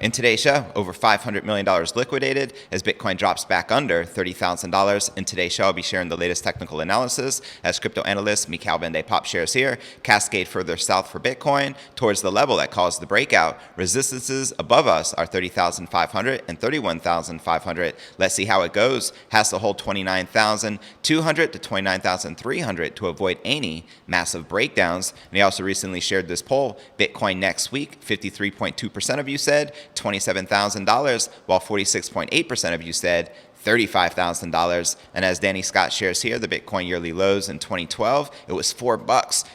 In today's show, over $500 million liquidated as Bitcoin drops back under $30,000. In today's show, I'll be sharing the latest technical analysis as crypto analyst Mikhail Bende Pop shares here. Cascade further south for Bitcoin towards the level that caused the breakout. Resistances above us are 30,500 and 31,500. Let's see how it goes. Has to hold 29,200 to 29,300 to avoid any massive breakdowns. And he also recently shared this poll. Bitcoin next week, 53.2% of you said $27,000, while 46.8% of you said $35,000. And as Danny Scott shares here, the Bitcoin yearly lows in 2012, it was $4.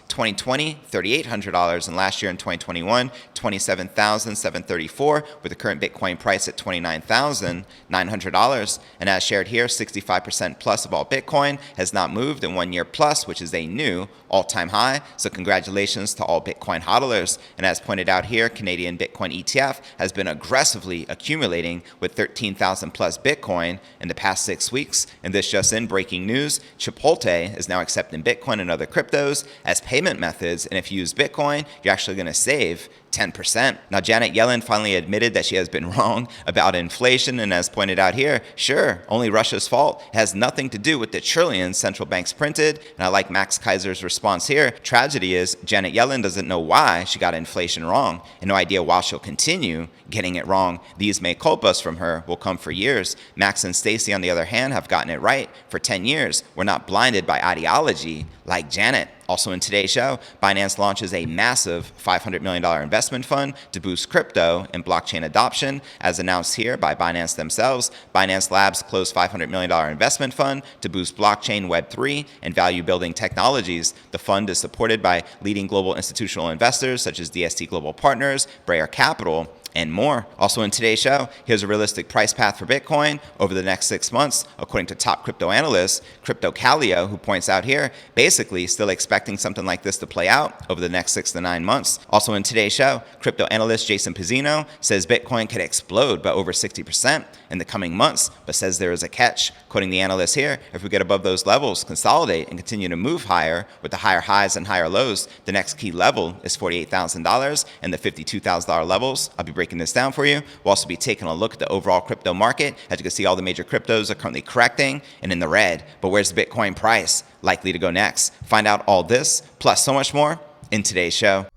2020, $3,800. And last year in 2021, $27,734, with the current Bitcoin price at $29,900. And as shared here, 65% plus of all Bitcoin has not moved in 1 year plus, which is a new all-time high. So congratulations to all Bitcoin hodlers. And as pointed out here, Canadian Bitcoin ETF has been aggressively accumulating with 13,000 plus Bitcoin in the past 6 weeks. And this just in, breaking news, Chipotle is now accepting Bitcoin and other cryptos as payment methods. And if you use Bitcoin, you're actually going to save 10%. Now, Janet Yellen finally admitted that she has been wrong about inflation, and as pointed out here, sure, only Russia's fault. It has nothing to do with the trillions central banks printed. And I like Max Kaiser's response here. Tragedy is Janet Yellen doesn't know why she got inflation wrong, and no idea why she'll continue getting it wrong. These mea culpas from her will come for years. Max and Stacy, on the other hand, have gotten it right for 10 years. We're not blinded by ideology like Janet. Also in today's show, Binance launches a massive $500 million investment fund to boost crypto and blockchain adoption. As announced here by Binance themselves, Binance Labs closed $500 million investment fund to boost blockchain, Web3, and value-building technologies. The fund is supported by leading global institutional investors such as DST Global Partners, Breyer Capital, and more. Also in today's show, here's a realistic price path for Bitcoin over the next 6 months, according to top crypto analyst Crypto Calio, who points out here, basically still expecting something like this to play out over the next 6 to 9 months. Also in today's show, crypto analyst Jason Pizzino says Bitcoin could explode by over 60% in the coming months, but says there is a catch. Quoting the analyst here, if we get above those levels, consolidate, and continue to move higher with the higher highs and higher lows, the next key level is $48,000 and the $52,000 levels. I'll be breaking this down for you. We'll also be taking a look at the overall crypto market. As you can see, all the major cryptos are currently correcting and in the red. But where's the Bitcoin price likely to go next? Find out all this, plus so much more, in today's show.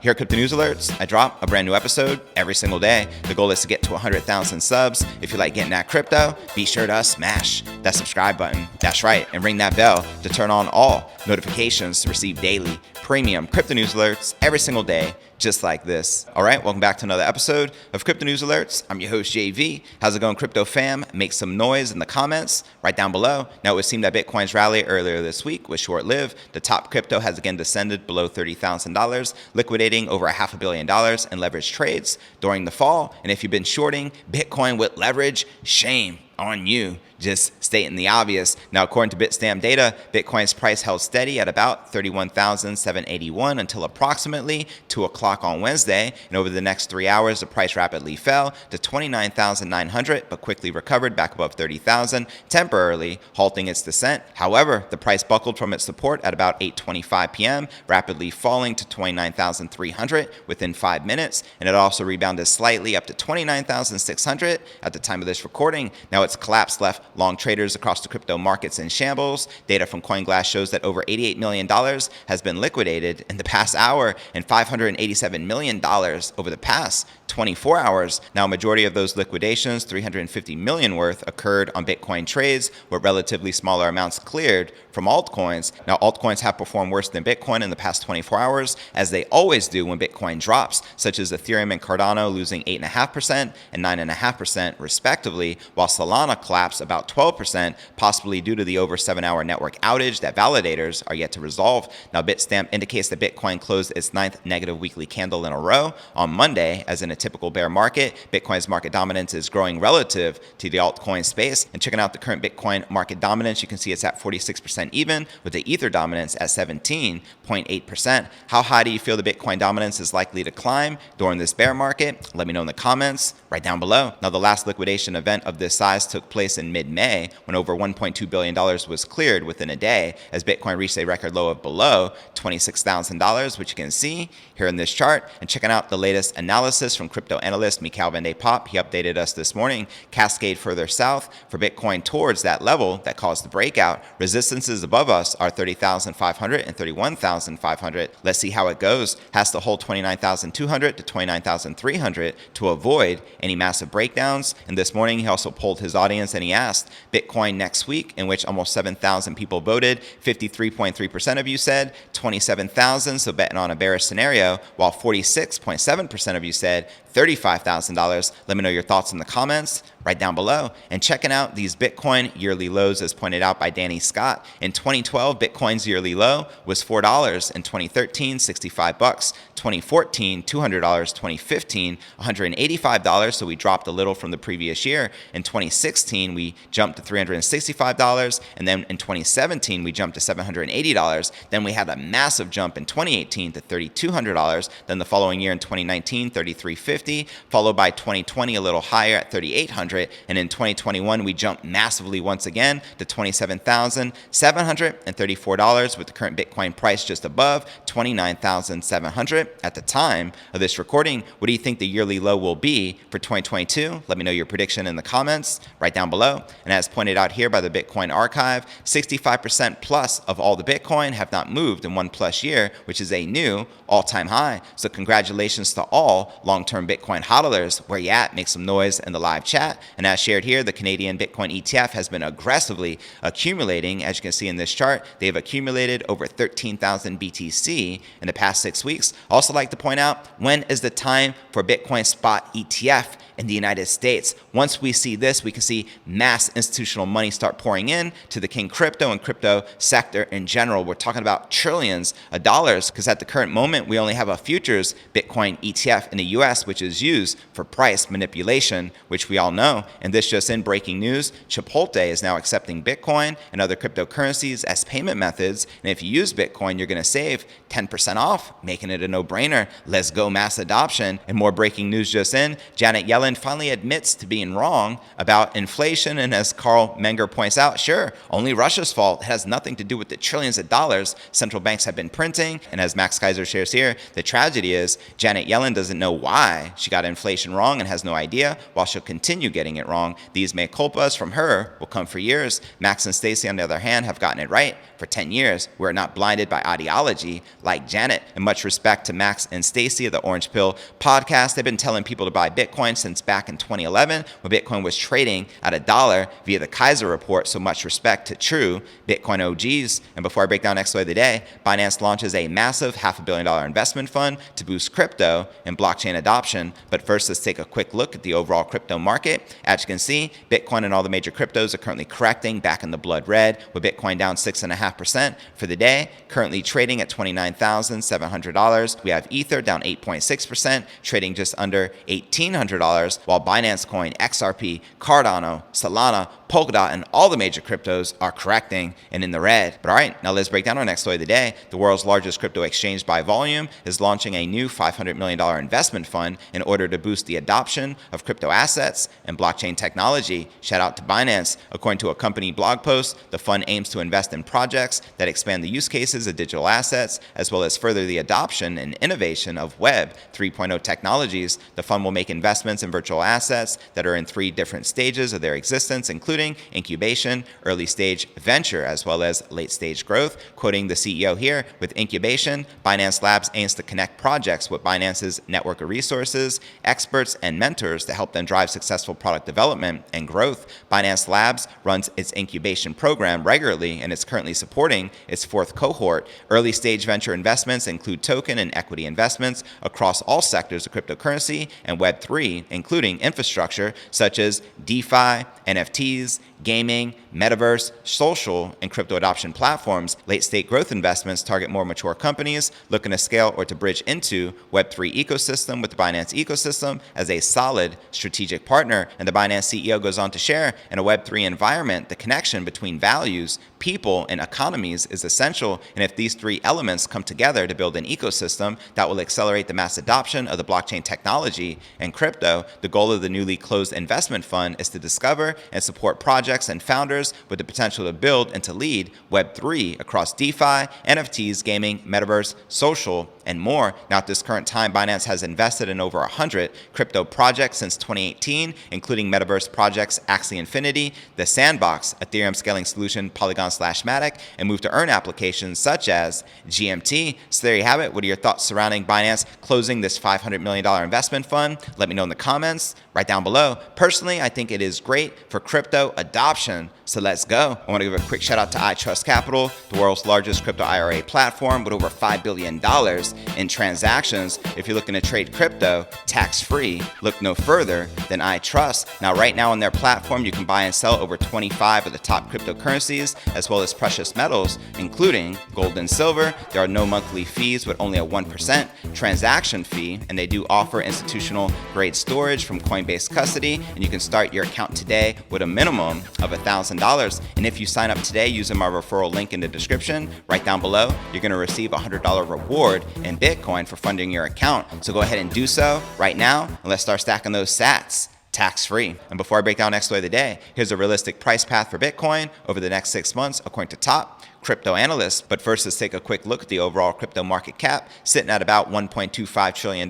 Here at Crypto News Alerts, I drop a brand new episode every single day. The goal is to get to 100,000 subs. If you like getting that crypto, be sure to smash that subscribe button. That's right, and ring that bell to turn on all notifications to receive daily premium crypto news alerts every single day, just like this. All right, welcome back to another episode of Crypto News Alerts. I'm your host, JV. How's it going, crypto fam? Make some noise in the comments right down below. Now, it would seem that Bitcoin's rally earlier this week was short-lived. The top crypto has again descended below $30,000, liquidating over $500 million in leveraged trades during the fall. And if you've been shorting Bitcoin with leverage, shame on you. Just stating the obvious. Now, according to Bitstamp data, Bitcoin's price held steady at about $31,781 until approximately 2 o'clock on Wednesday. And over the next 3 hours, the price rapidly fell to $29,900, but quickly recovered back above $30,000, temporarily halting its descent. However, the price buckled from its support at about 8:25 p.m., rapidly falling to $29,300 within 5 minutes. And it also rebounded slightly up to $29,600 at the time of this recording. Now, its collapse left long traders across the crypto markets in shambles. Data from CoinGlass shows that over $88 million has been liquidated in the past hour and $587 million over the past 24 hours. Now, a majority of those liquidations, $350 million worth, occurred on Bitcoin trades with relatively smaller amounts cleared from altcoins. Now, altcoins have performed worse than Bitcoin in the past 24 hours, as they always do when Bitcoin drops, such as Ethereum and Cardano losing 8.5% and 9.5% respectively, while Solana collapsed about 12%, possibly due to the over 7-hour network outage that validators are yet to resolve. Now, Bitstamp indicates that Bitcoin closed its 9th negative weekly candle in a row on Monday, as in a typical bear market, Bitcoin's market dominance is growing relative to the altcoin space. And checking out the current Bitcoin market dominance, you can see it's at 46% even, with the Ether dominance at 17.8%. How high do you feel the Bitcoin dominance is likely to climb during this bear market? Let me know in the comments right down below. Now, the last liquidation event of this size last took place in mid-May when over $1.2 billion was cleared within a day as Bitcoin reached a record low of below $26,000, which you can see here in this chart. And checking out the latest analysis from crypto analyst Mikhail Van de Popp, he updated us this morning. Cascade further south for Bitcoin towards that level that caused the breakout. Resistances above us are 30,500 and 31,500. Let's see how it goes. Has to hold 29,200 to 29,300 to avoid any massive breakdowns. And this morning, he also polled his audience and he asked, Bitcoin next week, in which almost 7,000 people voted. 53.3% of you said 27,000, so betting on a bearish scenario, while 46.7% of you said $35,000. Let me know your thoughts in the comments right down below. And checking out these Bitcoin yearly lows as pointed out by Danny Scott. In 2012, Bitcoin's yearly low was $4. In 2013, $65. 2014, $200. 2015, $185. So we dropped a little from the previous year. In 2016, we jumped to $365. And then in 2017, we jumped to $780. Then we had a massive jump in 2018 to $3,200. Then the following year in 2019, $3,350, followed by 2020 a little higher at $3,800. And in 2021, we jumped massively once again to $27,734 with the current Bitcoin price just above $29,700 at the time of this recording. What do you think the yearly low will be for 2022? Let me know your prediction in the comments right down below. And as pointed out here by the Bitcoin Archive, 65% plus of all the Bitcoin have not moved in 1+ year, which is a new all-time high. So congratulations to all long-term Bitcoin hodlers. Where you at? Make some noise in the live chat. And as shared here, the Canadian Bitcoin ETF has been aggressively accumulating. As you can see in this chart, they have accumulated over 13,000 BTC in the past 6 weeks. Also like to point out, when is the time for Bitcoin spot ETF in the United States? Once we see this, we can see mass institutional money start pouring in to the King crypto and crypto sector in general. We're talking about trillions of dollars because at the current moment, we only have a futures Bitcoin ETF in the US, which is used for price manipulation, which we all know. And this just in breaking news, Chipotle is now accepting Bitcoin and other cryptocurrencies as payment methods. And if you use Bitcoin, you're going to save 10% off, making it a no-brainer. Let's go mass adoption. And more breaking news just in, Janet Yellen finally admits to being wrong about inflation. And as Carl Menger points out, sure, only Russia's fault. It has nothing to do with the trillions of dollars central banks have been printing. And as Max Kaiser shares here, the tragedy is Janet Yellen doesn't know why she got inflation wrong and has no idea, while she'll continue getting it wrong. These mea culpas from her will come for years. Max and Stacy, on the other hand, have gotten it right for 10 years. We're not blinded by ideology like Janet. And much respect to Max and Stacy of the Orange Pill podcast. They've been telling people to buy Bitcoin since back in 2011 when Bitcoin was trading at $1 via the Kaiser report. So much respect to true Bitcoin OGs. And before I break down next way of the day, Binance launches a massive $500 million investment fund to boost crypto and blockchain adoption. But first, let's take a quick look at the overall crypto market. As you can see, Bitcoin and all the major cryptos are currently correcting back in the blood red, with Bitcoin down 6.5% for the day, currently trading at $29,700. We have Ether down 8.6%, trading just under $1,800, while Binance Coin, XRP, Cardano, Solana, Polkadot, and all the major cryptos are correcting and in the red. But all right, now let's break down our next story of the day. The world's largest crypto exchange by volume is launching a new $500 million investment fund in order to boost the adoption of crypto assets and blockchain technology. Shout out to Binance. According to a company blog post, the fund aims to invest in projects that expand the use cases of digital assets, as well as further the adoption and innovation of Web 3.0 technologies. The fund will make investments in virtual assets that are in 3 different stages of their existence, including incubation, early stage venture, as well as late stage growth. Quoting the CEO here, with incubation, Binance Labs aims to connect projects with Binance's network of resources, experts, and mentors to help them drive successful product development and growth. Binance Labs runs its incubation program regularly and is currently supporting its 4th cohort. Early stage venture investments include token and equity investments across all sectors of cryptocurrency and Web3, including infrastructure such as DeFi, NFTs, gaming, metaverse, social, and crypto adoption platforms. Late-stage growth investments target more mature companies looking to scale or to bridge into Web3 ecosystem with the Binance Binance ecosystem as a solid strategic partner. And the Binance CEO goes on to share, in a Web3 environment, the connection between values, people, and economies is essential. And if these three elements come together to build an ecosystem that will accelerate the mass adoption of the blockchain technology and crypto, the goal of the newly closed investment fund is to discover and support projects and founders with the potential to build and to lead Web3 across DeFi, NFTs, gaming, metaverse, social, and more. Now, at this current time, Binance has invested in over 100 crypto projects since 2018, including metaverse projects Axie Infinity, The Sandbox, Ethereum scaling solution Polygon/Matic, and move to earn applications such as GMT. So there you have it. What are your thoughts surrounding Binance closing this $500 million investment fund? Let me know in the comments right down below. Personally, I think it is great for crypto adoption. So let's go. I want to give a quick shout out to iTrust Capital, the world's largest crypto IRA platform with over $5 billion in transactions. If you're looking to trade crypto tax-free, look no further than iTrust. Now, right now on their platform, you can buy and sell over 25 of the top cryptocurrencies, as well as precious metals, including gold and silver. There are no monthly fees with only a 1% transaction fee, and they do offer institutional grade storage from Coinbase custody, and you can start your account today with a minimum of $1,000. And if you sign up today using my referral link in the description right down below, you're going to receive a $100 reward in Bitcoin for funding your account. So go ahead and do so right now, and let's start stacking those sats tax-free. And before I break down next story of the day, here's a realistic price path for Bitcoin over the next 6 months according to top crypto analysts. But first, let's take a quick look at the overall crypto market cap, sitting at about $1.25 trillion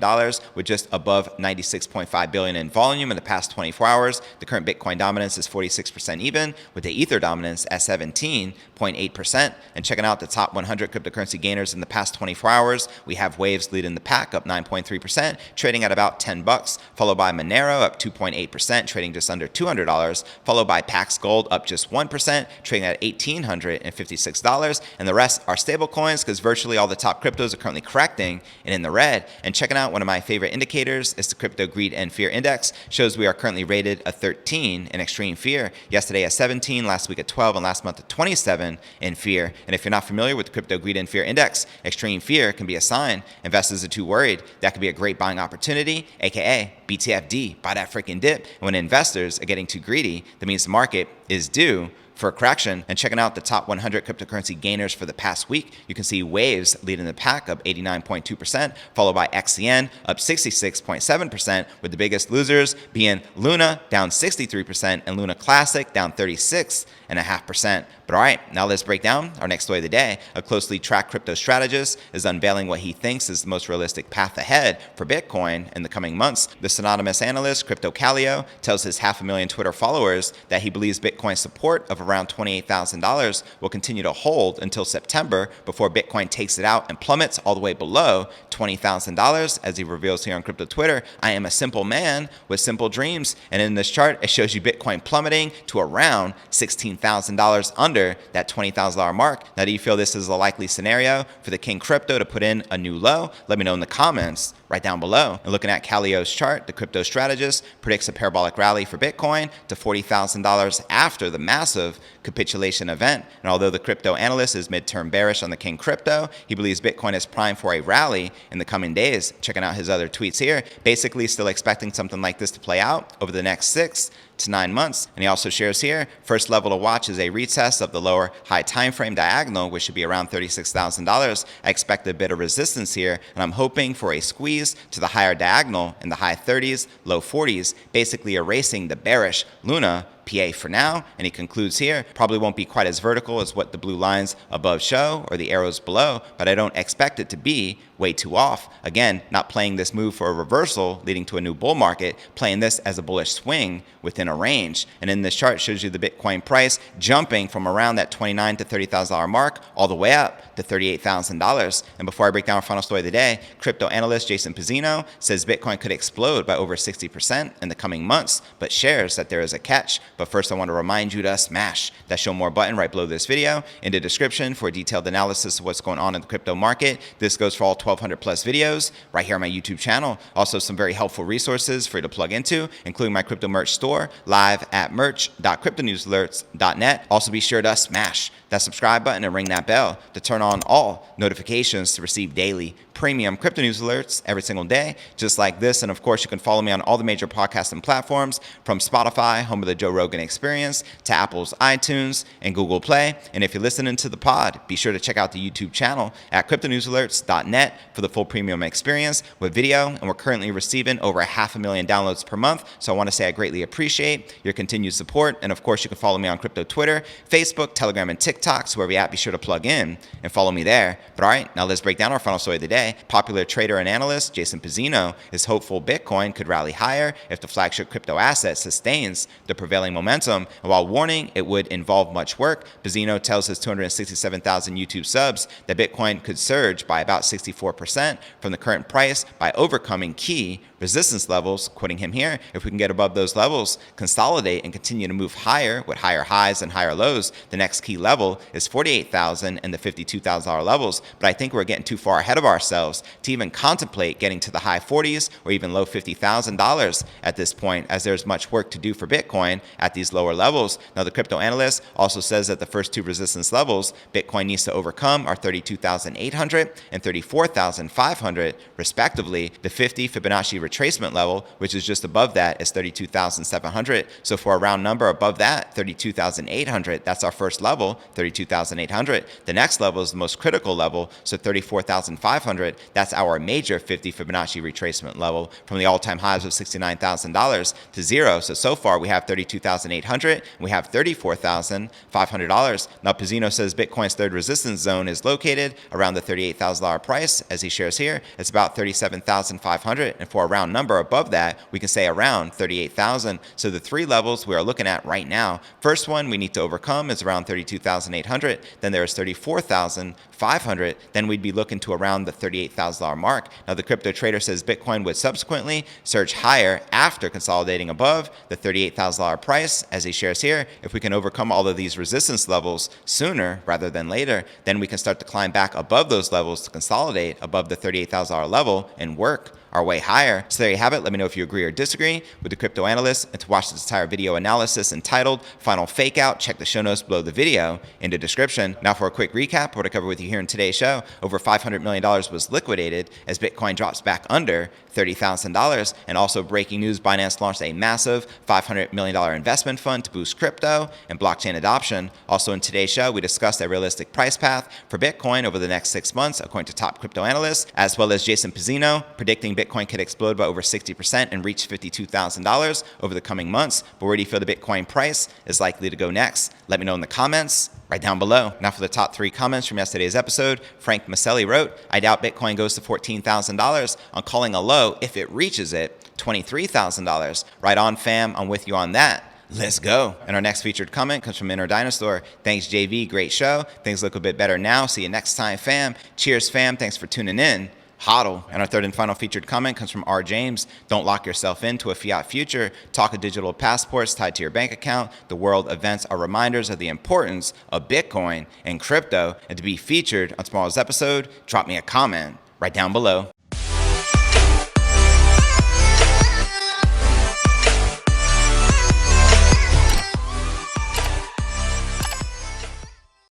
with just above $96.5 billion in volume in the past 24 hours. The current Bitcoin dominance is 46% even, with the Ether dominance at 17.8%. And checking out the top 100 cryptocurrency gainers in the past 24 hours, we have Waves leading the pack up 9.3%, trading at about $10, followed by Monero up 2.8%, trading just under $200, followed by Pax Gold up just 1%, trading at $1,856. And the rest are stable coins because virtually all the top cryptos are currently correcting and in the red. And checking out one of my favorite indicators is the Crypto Greed and Fear Index. Shows we are currently rated a 13 in extreme fear. Yesterday a 17, last week a 12, and last month a 27 in fear. And if you're not familiar with the Crypto Greed and Fear Index, extreme fear can be a sign investors are too worried. That could be a great buying opportunity, aka BTFD, buy that freaking dip. And when investors are getting too greedy, that means the market is due for a correction. And checking out the top 100 cryptocurrency gainers for the past week, you can see Waves leading the pack up 89.2%, followed by XCN up 66.7%, with the biggest losers being Luna down 63% and Luna Classic down 36.5%. But all right, now let's break down our next story of the day. A closely tracked crypto strategist is unveiling what he thinks is the most realistic path ahead for Bitcoin in the coming months. The synonymous analyst, Crypto Calio, tells his 500,000 Twitter followers that he believes Bitcoin's support of around $28,000 will continue to hold until September before Bitcoin takes it out and plummets all the way below $20,000. As he reveals here on Crypto Twitter, I am a simple man with simple dreams. And in this chart, it shows you Bitcoin plummeting to around $16,000 under that $20,000 mark. Now, do you feel this is a likely scenario for the King Crypto to put in a new low? Let me know in the comments right down below. And looking at Calio's chart, the crypto strategist predicts a parabolic rally for Bitcoin to $40,000 after the massive capitulation event. And although the crypto analyst is midterm bearish on the King Crypto, he believes Bitcoin is primed for a rally in the coming days. Checking out his other tweets here, basically still expecting something like this to play out over the next 6 to 9 months. And he also shares here, first level to watch is a retest of the lower high time frame diagonal, which should be around $36,000. I expect a bit of resistance here, and I'm hoping for a squeeze to the higher diagonal in the high 30s, low 40s, basically erasing the bearish Luna PA for now. And he concludes here, probably won't be quite as vertical as what the blue lines above show or the arrows below, but I don't expect it to be way too off. Again, not playing this move for a reversal leading to a new bull market, playing this as a bullish swing within a range. And in this chart shows you the Bitcoin price jumping from around that $29,000 to $30,000 mark all the way up to $38,000. And before I break down our final story of the day, crypto analyst Jason Pizzino says Bitcoin could explode by over 60% in the coming months, but shares that there is a catch. But first, I want to remind you to smash that show more button right below this video in the description for a detailed analysis of what's going on in the crypto market. This goes for all 1,200 plus videos right here on my YouTube channel. Also, some very helpful resources for you to plug into, including my crypto merch store live at merch.cryptonewsalerts.net. Also, be sure to smash that subscribe button and ring that bell to turn on all notifications to receive daily premium crypto news alerts every single day, just like this. And of course, you can follow me on all the major podcasting platforms, from Spotify, home of the Joe Rogan Experience, to Apple's iTunes and Google Play. And if you're listening to the pod, be sure to check out the YouTube channel at cryptonewsalerts.net for the full premium experience with video. And we're currently receiving over 500,000 downloads per month. So I want to say I greatly appreciate your continued support. And of course, you can follow me on crypto Twitter, Facebook, Telegram, and TikTok. So wherever you're at, be sure to plug in and follow me there. But all right, now let's break down our final story of the day. Popular trader and analyst Jason Pizzino is hopeful Bitcoin could rally higher if the flagship crypto asset sustains the prevailing momentum. And while warning it would involve much work, Pizzino tells his 267,000 YouTube subs that Bitcoin could surge by about 64% from the current price by overcoming key resistance levels. Quoting him here, if we can get above those levels, consolidate, and continue to move higher with higher highs and higher lows, the next key level is 48,000 and the $52,000 levels. But I think we're getting too far ahead of ourselves to even contemplate getting to the high 40s or even low $50,000 at this point, as there's much work to do for Bitcoin at these lower levels. Now, the crypto analyst also says that the first two resistance levels Bitcoin needs to overcome are 32,800 and 34,500 respectively. The 50 Fibonacci retracement level, which is just above that, is 32,700. So for a round number above that, 32,800, that's our first level, 32,800. The next level is the most critical level, so 34,500. That's our major 50 Fibonacci retracement level from the all-time highs of $69,000 to zero. So far we have 32,800 and we have $34,500. Now, Pizzino says Bitcoin's third resistance zone is located around the $38,000 price. As he shares here, it's about 37,500, and for a round number above that, we can say around 38,000. So the three levels we are looking at right now, first one we need to overcome is around 32,800. Then there's 34,500. Then we'd be looking to around the $38,000 mark. Now, the crypto trader says Bitcoin would subsequently surge higher after consolidating above the $38,000 price. As he shares here, if we can overcome all of these resistance levels sooner rather than later, then we can start to climb back above those levels to consolidate above the $38,000 level and work our way higher. So there you have it. Let me know if you agree or disagree with the crypto analyst. And to watch this entire video analysis entitled Final Fake Out, check the show notes below the video in the description. Now for a quick recap, what I cover with you here in today's show: over $500 million was liquidated as Bitcoin drops back under $30,000. And also breaking news, Binance launched a massive $500 million investment fund to boost crypto and blockchain adoption. Also in today's show, we discussed a realistic price path for Bitcoin over the next 6 months, according to top crypto analysts, as well as Jason Pizzino predicting Bitcoin could explode by over 60% and reach $52,000 over the coming months. But where do you feel the Bitcoin price is likely to go next? Let me know in the comments right down below. Now for the top 3 comments from yesterday's episode, Frank Maselli wrote, "I doubt Bitcoin goes to $14,000. I'm calling a low if it reaches it, $23,000. Right on, fam. I'm with you on that. Let's go." And our next featured comment comes from Inner Dinosaur. "Thanks, JV. Great show. Things look a bit better now. See you next time, fam. Cheers, fam. Thanks for tuning in. Hodl." And our third and final featured comment comes from R. James. "Don't lock yourself into a fiat future. Talk of digital passports tied to your bank account. The world events are reminders of the importance of Bitcoin and crypto." And to be featured on tomorrow's episode, drop me a comment right down below.